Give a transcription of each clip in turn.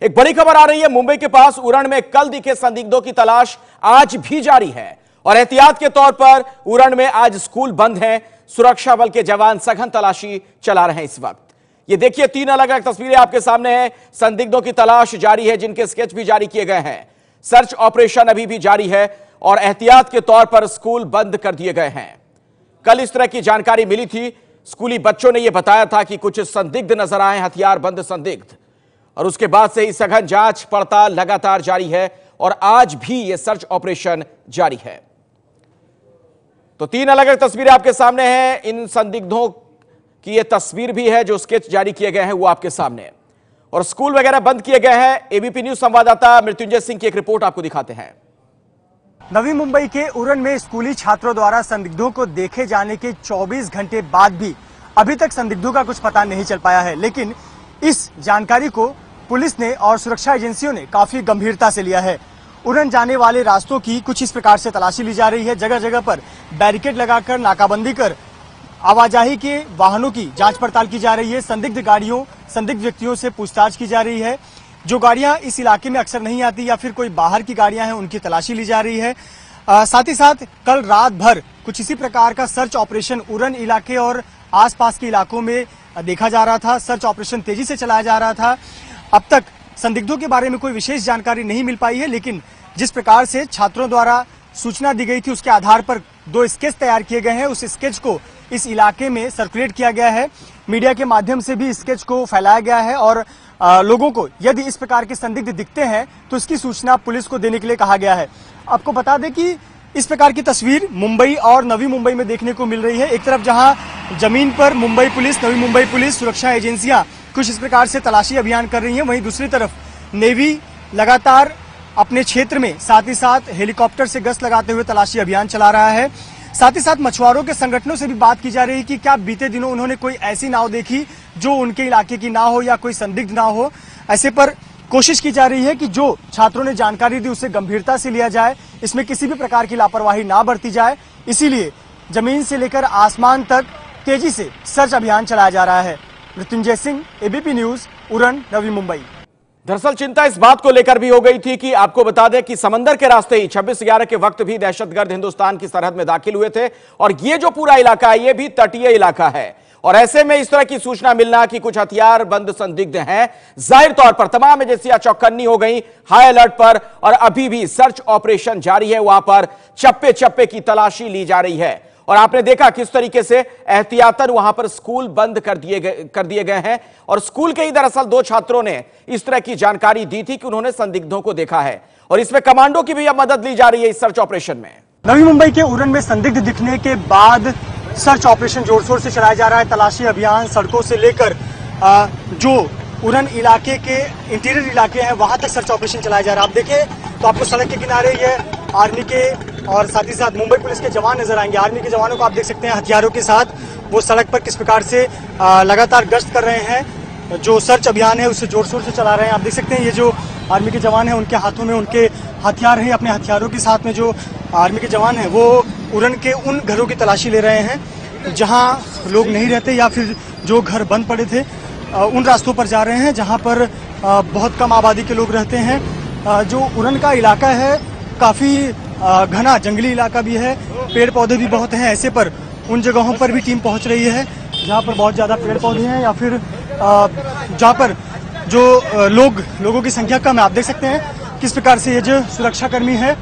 एक बड़ी खबर आ रही है। मुंबई के पास उरण में कल दिखे संदिग्धों की तलाश आज भी जारी है और एहतियात के तौर पर उरण में आज स्कूल बंद है। सुरक्षा बल के जवान सघन तलाशी चला रहे हैं इस वक्त। ये देखिए, 3 अलग अलग तस्वीरें आपके सामने हैं। संदिग्धों की तलाश जारी है, जिनके स्केच भी जारी किए गए हैं। सर्च ऑपरेशन अभी भी जारी है और एहतियात के तौर पर स्कूल बंद कर दिए गए हैं। कल इस तरह की जानकारी मिली थी। स्कूली बच्चों ने यह बताया था कि कुछ संदिग्ध नजर आए, हथियारबंद संदिग्ध, और उसके बाद से ही सघन जांच पड़ताल लगातार जारी है और आज भी यह सर्च ऑपरेशन जारी है। तो 3 अलग अलग तस्वीरें आपके सामने हैं। इन संदिग्धों की यह तस्वीर भी है, जो स्केच जारी किए गए हैं वो आपके सामने, और स्कूल वगैरह बंद किए गए हैं। एबीपी न्यूज संवाददाता मृत्युंजय सिंह की एक रिपोर्ट आपको दिखाते हैं। नवी मुंबई के उरण में स्कूली छात्रों द्वारा संदिग्धों को देखे जाने के 24 घंटे बाद भी अभी तक संदिग्धों का कुछ पता नहीं चल पाया है, लेकिन इस जानकारी को पुलिस ने और सुरक्षा एजेंसियों ने काफी गंभीरता से लिया है। उरण जाने वाले रास्तों की कुछ इस प्रकार से तलाशी ली जा रही है। जगह जगह पर बैरिकेड लगाकर नाकाबंदी कर आवाजाही के वाहनों की जांच पड़ताल की जा रही है। संदिग्ध गाड़ियों, संदिग्ध व्यक्तियों से पूछताछ की जा रही है। जो गाड़ियां इस इलाके में अक्सर नहीं आती या फिर कोई बाहर की गाड़ियां हैं, उनकी तलाशी ली जा रही है। साथ ही साथ कल रात भर कुछ इसी प्रकार का सर्च ऑपरेशन उरण इलाके और आसपास के इलाकों में देखा जा रहा था। सर्च ऑपरेशन तेजी से चलाया जा रहा था। अब तक संदिग्धों के बारे में कोई विशेष जानकारी नहीं मिल पाई है, लेकिन जिस प्रकार से छात्रों द्वारा सूचना दी गई थी, उसके आधार पर 2 स्केच तैयार किए गए हैं। उस स्केच को इस इलाके में सर्कुलेट किया गया है। मीडिया के माध्यम से भी स्केच को फैलाया गया है और लोगों को यदि इस प्रकार के संदिग्ध दिखते हैं तो इसकी सूचना पुलिस को देने के लिए कहा गया है। आपको बता दें कि इस प्रकार की तस्वीर मुंबई और नवी मुंबई में देखने को मिल रही है। एक तरफ जहां जमीन पर मुंबई पुलिस, नवी मुंबई पुलिस, सुरक्षा एजेंसियां कुछ इस प्रकार से तलाशी अभियान कर रही हैं, वहीं दूसरी तरफ नेवी लगातार अपने क्षेत्र में साथ ही साथ हेलीकॉप्टर से गश्त लगाते हुए तलाशी अभियान चला रहा है। साथ ही साथ मछुआरों के संगठनों से भी बात की जा रही है कि क्या बीते दिनों उन्होंने कोई ऐसी नाव देखी जो उनके इलाके की ना हो या कोई संदिग्ध ना हो। ऐसे पर कोशिश की जा रही है कि जो छात्रों ने जानकारी दी उसे गंभीरता से लिया जाए, इसमें किसी भी प्रकार की लापरवाही ना बरती जाए। इसीलिए जमीन से लेकर आसमान तक तेजी से सर्च अभियान चलाया जा रहा है। Mrityunjay Singh, ABP news, Uran, Navi Mumbai. दरअसल चिंता इस बात को लेकर भी हो गई थी कि आपको बता दें कि समंदर के रास्ते ही 26/11 के वक्त भी दहशतगर्द हिंदुस्तान की सरहद में दाखिल हुए थे और ये जो पूरा इलाका है ये भी तटीय इलाका है। और ऐसे में इस तरह की सूचना मिलना कि कुछ हथियारबंद संदिग्ध हैं, जाहिर तौर पर तमाम एजेंसियां चौकन्नी हो गई, हाई अलर्ट पर, और अभी भी सर्च ऑपरेशन जारी है। वहां पर चप्पे चप्पे की तलाशी ली जा रही है और आपने देखा किस तरीके से एहतियातन वहां पर स्कूल बंद कर दिए गए हैं। और स्कूल के ही दरअसल 2 छात्रों ने इस तरह की जानकारी दी थी कि उन्होंने संदिग्धों को देखा है और इसमें कमांडो की भी अब मदद ली जा रही है इस सर्च ऑपरेशन में। नवी मुंबई के उरण में संदिग्ध दिखने के बाद सर्च ऑपरेशन जोर शोर से चलाया जा रहा है। तलाशी अभियान सड़कों से लेकर जो उरण इलाके के इंटीरियर इलाके हैं वहां तक सर्च ऑपरेशन चलाया जा रहा है। आप देखें तो आपको सड़क के किनारे ये आर्मी के और साथ ही साथ मुंबई पुलिस के जवान नजर आएंगे। आर्मी के जवानों को आप देख सकते हैं हथियारों के साथ वो सड़क पर किस प्रकार से लगातार गश्त कर रहे हैं। जो सर्च अभियान है उसे जोर शोर से चला रहे हैं। आप देख सकते हैं ये जो आर्मी के जवान हैं उनके हाथों में उनके हथियार हैं। अपने हथियारों के साथ में जो आर्मी के जवान हैं वो उरण के उन घरों की तलाशी ले रहे हैं जहां लोग नहीं रहते या फिर जो घर बंद पड़े थे, उन रास्तों पर जा रहे हैं जहां पर बहुत कम आबादी के लोग रहते हैं। जो उरण का इलाका है काफी घना जंगली इलाका भी है, पेड़ पौधे भी बहुत हैं। ऐसे पर उन जगहों पर भी टीम पहुंच रही है जहां पर बहुत ज्यादा पेड़ पौधे हैं या फिर जहां पर जो लोगों की संख्या कम है। आप देख सकते हैं किस प्रकार से ये जो सुरक्षाकर्मी है,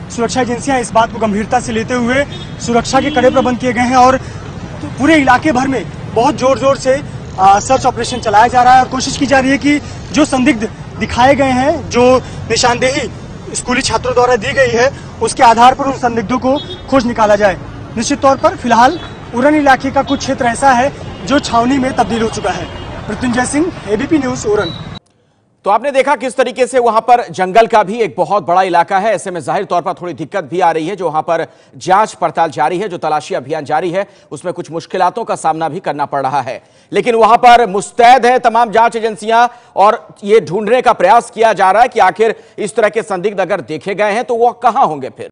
सुरक्षा एजेंसियां इस बात को गंभीरता से लेते हुए सुरक्षा के कड़े प्रबंध किए गए हैं और पूरे इलाके भर में बहुत जोर जोर से सर्च ऑपरेशन चलाया जा रहा है और कोशिश की जा रही है कि जो संदिग्ध दिखाए गए हैं, जो निशानदेही स्कूली छात्रों द्वारा दी गई है, उसके आधार पर उन संदिग्धों को खोज निकाला जाए। निश्चित तौर पर फिलहाल उरण इलाके का कुछ क्षेत्र ऐसा है जो छावनी में तब्दील हो चुका है। Mrityunjay Singh, ABP news, Uran. तो आपने देखा किस तरीके से वहां पर जंगल का भी एक बहुत बड़ा इलाका है। ऐसे में जाहिर तौर पर थोड़ी दिक्कत भी आ रही है। जो वहां पर जांच पड़ताल जारी है, जो तलाशी अभियान जारी है, उसमें कुछ मुश्किलातों का सामना भी करना पड़ रहा है, लेकिन वहां पर मुस्तैद है तमाम जांच एजेंसियां और ये ढूंढने का प्रयास किया जा रहा है कि आखिर इस तरह के संदिग्ध अगर देखे गए हैं तो वो कहां होंगे फिर।